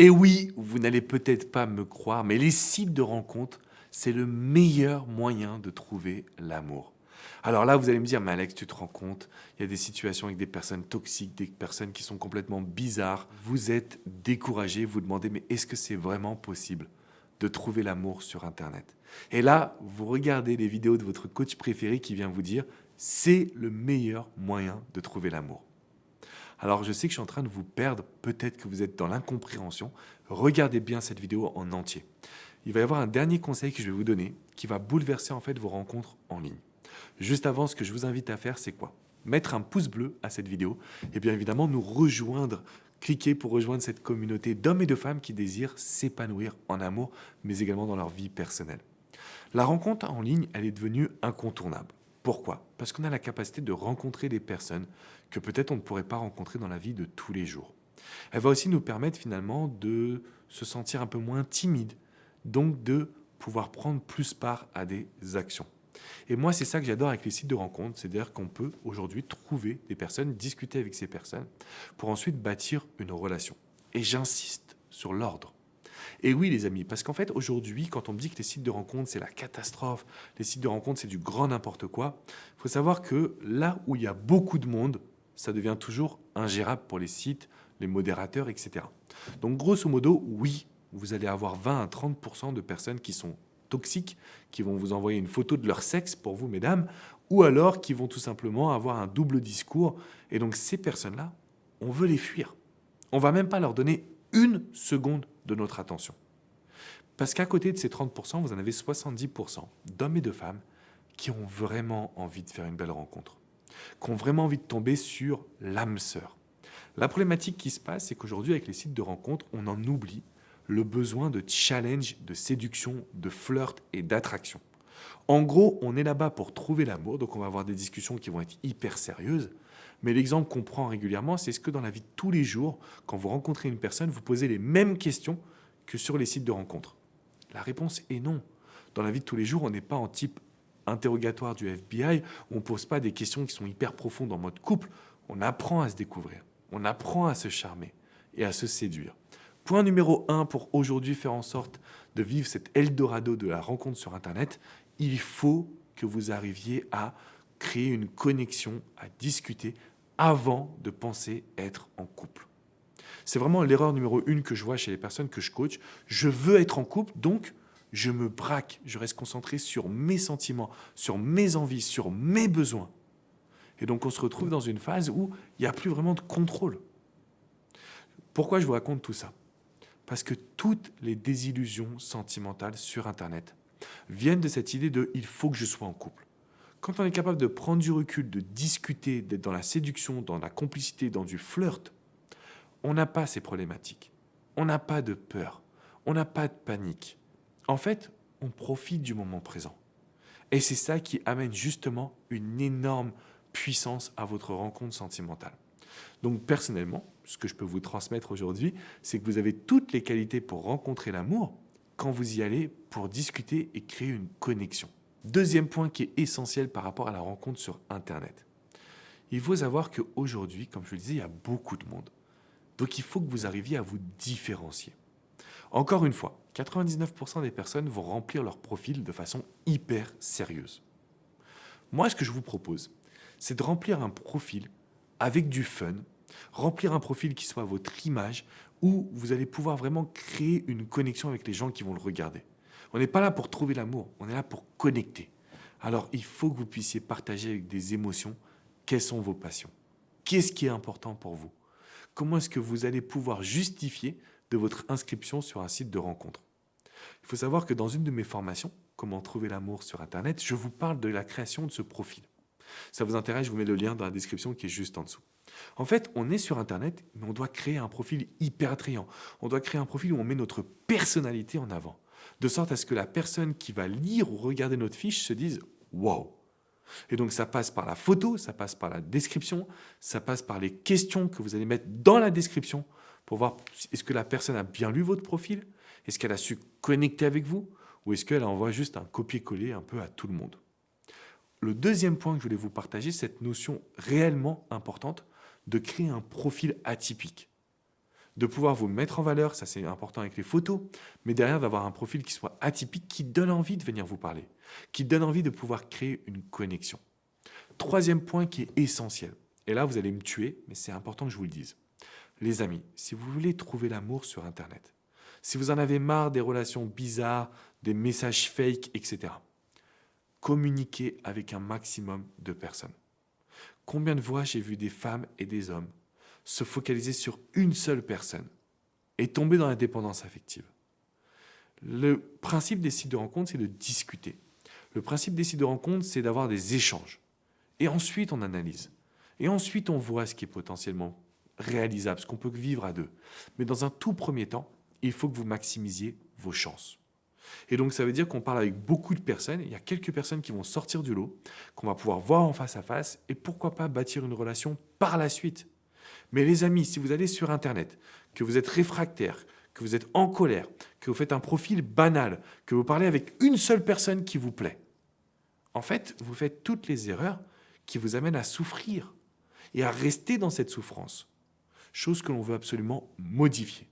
Et oui, vous n'allez peut-être pas me croire, mais les sites de rencontres, c'est le meilleur moyen de trouver l'amour. Alors là, vous allez me dire, mais Alex, tu te rends compte, il y a des situations avec des personnes toxiques, des personnes qui sont complètement bizarres. Vous êtes découragé, vous demandez, mais est-ce que c'est vraiment possible de trouver l'amour sur Internet? Et là, vous regardez les vidéos de votre coach préféré qui vient vous dire, c'est le meilleur moyen de trouver l'amour. Alors je sais que je suis en train de vous perdre, peut-être que vous êtes dans l'incompréhension. Regardez bien cette vidéo en entier. Il va y avoir un dernier conseil que je vais vous donner qui va bouleverser en fait vos rencontres en ligne. Juste avant, ce que je vous invite à faire, c'est quoi? Mettre un pouce bleu à cette vidéo et bien évidemment nous rejoindre. Cliquez pour rejoindre cette communauté d'hommes et de femmes qui désirent s'épanouir en amour, mais également dans leur vie personnelle. La rencontre en ligne, elle est devenue incontournable. Pourquoi? Parce qu'on a la capacité de rencontrer des personnes que peut-être on ne pourrait pas rencontrer dans la vie de tous les jours. Elle va aussi nous permettre finalement de se sentir un peu moins timide, donc de pouvoir prendre plus part à des actions. Et moi, c'est ça que j'adore avec les sites de rencontres, c'est-à-dire qu'on peut aujourd'hui trouver des personnes, discuter avec ces personnes, pour ensuite bâtir une relation. Et j'insiste sur l'ordre. Et oui, les amis, parce qu'en fait, aujourd'hui, quand on me dit que les sites de rencontres, c'est la catastrophe, les sites de rencontres, c'est du grand n'importe quoi, il faut savoir que là où il y a beaucoup de monde, ça devient toujours ingérable pour les sites, les modérateurs, etc. Donc, grosso modo, oui, vous allez avoir 20 à 30% de personnes qui sont toxiques, qui vont vous envoyer une photo de leur sexe pour vous, mesdames, ou alors qui vont tout simplement avoir un double discours. Et donc, ces personnes-là, on veut les fuir. On ne va même pas leur donner une seconde de notre attention. Parce qu'à côté de ces 30%, vous en avez 70% d'hommes et de femmes qui ont vraiment envie de faire une belle rencontre, qui ont vraiment envie de tomber sur l'âme sœur. La problématique qui se passe, c'est qu'aujourd'hui, avec les sites de rencontres, on en oublie le besoin de challenge, de séduction, de flirt et d'attraction. En gros, on est là-bas pour trouver l'amour, donc on va avoir des discussions qui vont être hyper sérieuses. Mais l'exemple qu'on prend régulièrement, c'est ce que dans la vie de tous les jours, quand vous rencontrez une personne, vous posez les mêmes questions que sur les sites de rencontres. La réponse est non. Dans la vie de tous les jours, on n'est pas en type interrogatoire du FBI, où on ne pose pas des questions qui sont hyper profondes en mode couple. On apprend à se découvrir, on apprend à se charmer et à se séduire. Point numéro 1 pour aujourd'hui faire en sorte de vivre cet Eldorado de la rencontre sur Internet, il faut que vous arriviez à créer une connexion, à discuter avant de penser être en couple. C'est vraiment l'erreur numéro 1 que je vois chez les personnes que je coach. Je veux être en couple, donc je me braque, je reste concentré sur mes sentiments, sur mes envies, sur mes besoins. Et donc on se retrouve dans une phase où il n'y a plus vraiment de contrôle. Pourquoi je vous raconte tout ça? Parce que toutes les désillusions sentimentales sur Internet viennent de cette idée de « il faut que je sois en couple ». Quand on est capable de prendre du recul, de discuter, d'être dans la séduction, dans la complicité, dans du flirt, on n'a pas ces problématiques. On n'a pas de peur. On n'a pas de panique. En fait, on profite du moment présent. Et c'est ça qui amène justement une énorme puissance à votre rencontre sentimentale. Donc personnellement, ce que je peux vous transmettre aujourd'hui, c'est que vous avez toutes les qualités pour rencontrer l'amour quand vous y allez pour discuter et créer une connexion. Deuxième point qui est essentiel par rapport à la rencontre sur Internet. Il faut savoir qu'aujourd'hui, comme je le disais, il y a beaucoup de monde. Donc il faut que vous arriviez à vous différencier. Encore une fois, 99% des personnes vont remplir leur profil de façon hyper sérieuse. Moi, ce que je vous propose, c'est de remplir un profil avec du fun, remplir un profil qui soit à votre image, où vous allez pouvoir vraiment créer une connexion avec les gens qui vont le regarder. On n'est pas là pour trouver l'amour, on est là pour connecter. Alors, il faut que vous puissiez partager avec des émotions quelles sont vos passions. Qu'est-ce qui est important pour vous? Comment est-ce que vous allez pouvoir justifier de votre inscription sur un site de rencontre? Il faut savoir que dans une de mes formations, Comment trouver l'amour sur Internet, je vous parle de la création de ce profil. Ça vous intéresse, je vous mets le lien dans la description qui est juste en dessous. En fait, on est sur Internet, mais on doit créer un profil hyper attrayant. On doit créer un profil où on met notre personnalité en avant, de sorte à ce que la personne qui va lire ou regarder notre fiche se dise « Wow !» Et donc ça passe par la photo, ça passe par la description, ça passe par les questions que vous allez mettre dans la description pour voir est-ce que la personne a bien lu votre profil, est-ce qu'elle a su connecter avec vous ou est-ce qu'elle envoie juste un copier-coller un peu à tout le monde. Le deuxième point que je voulais vous partager, cette notion réellement importante de créer un profil atypique. de pouvoir vous mettre en valeur, ça c'est important avec les photos, mais derrière d'avoir un profil qui soit atypique, qui donne envie de venir vous parler, qui donne envie de pouvoir créer une connexion. Troisième point qui est essentiel, et là vous allez me tuer, mais c'est important que je vous le dise. Les amis, si vous voulez trouver l'amour sur Internet, si vous en avez marre des relations bizarres, des messages fake, etc., communiquez avec un maximum de personnes. Combien de fois j'ai vu des femmes et des hommes se focaliser sur une seule personne et tomber dans la dépendance affective? Le principe des sites de rencontre, c'est de discuter. Le principe des sites de rencontre, c'est d'avoir des échanges. Et ensuite, on analyse. Et ensuite, on voit ce qui est potentiellement réalisable, ce qu'on peut vivre à deux. Mais dans un tout premier temps, il faut que vous maximisiez vos chances. Et donc, ça veut dire qu'on parle avec beaucoup de personnes. Il y a quelques personnes qui vont sortir du lot, qu'on va pouvoir voir en face à face et pourquoi pas bâtir une relation par la suite. Mais les amis, si vous allez sur Internet, que vous êtes réfractaire, que vous êtes en colère, que vous faites un profil banal, que vous parlez avec une seule personne qui vous plaît, en fait, vous faites toutes les erreurs qui vous amènent à souffrir et à rester dans cette souffrance. Chose que l'on veut absolument modifier.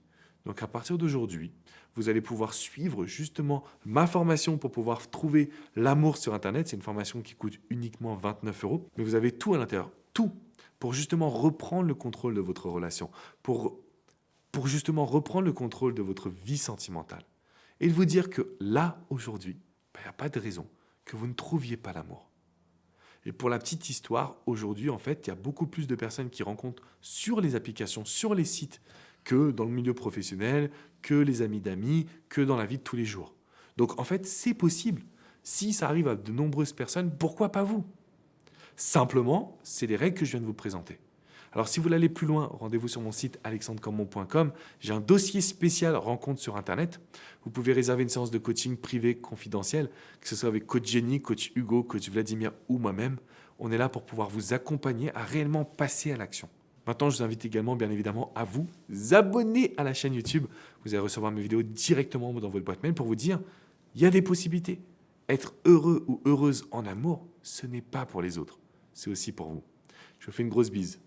Donc à partir d'aujourd'hui, vous allez pouvoir suivre justement ma formation pour pouvoir trouver l'amour sur Internet. C'est une formation qui coûte uniquement 29 €, mais vous avez tout à l'intérieur, tout, pour justement reprendre le contrôle de votre relation, pour justement reprendre le contrôle de votre vie sentimentale. Et de vous dire que là, aujourd'hui, il n'y a pas de raison que vous ne trouviez pas l'amour. Et pour la petite histoire, aujourd'hui, en fait, il y a beaucoup plus de personnes qui rencontrent sur les applications, sur les sites, que dans le milieu professionnel, que les amis d'amis, que dans la vie de tous les jours. Donc, en fait, c'est possible. Si ça arrive à de nombreuses personnes, pourquoi pas vous? Simplement, c'est les règles que je viens de vous présenter. Alors, si vous voulez aller plus loin, rendez-vous sur mon site alexandrecormon.com. J'ai un dossier spécial rencontre sur Internet. Vous pouvez réserver une séance de coaching privée confidentielle, que ce soit avec coach Jenny, coach Hugo, coach Vladimir ou moi-même. On est là pour pouvoir vous accompagner à réellement passer à l'action. Maintenant, je vous invite également, bien évidemment, à vous abonner à la chaîne YouTube. Vous allez recevoir mes vidéos directement dans votre boîte mail pour vous dire, il y a des possibilités. Être heureux ou heureuse en amour, ce n'est pas pour les autres. C'est aussi pour vous. Je vous fais une grosse bise.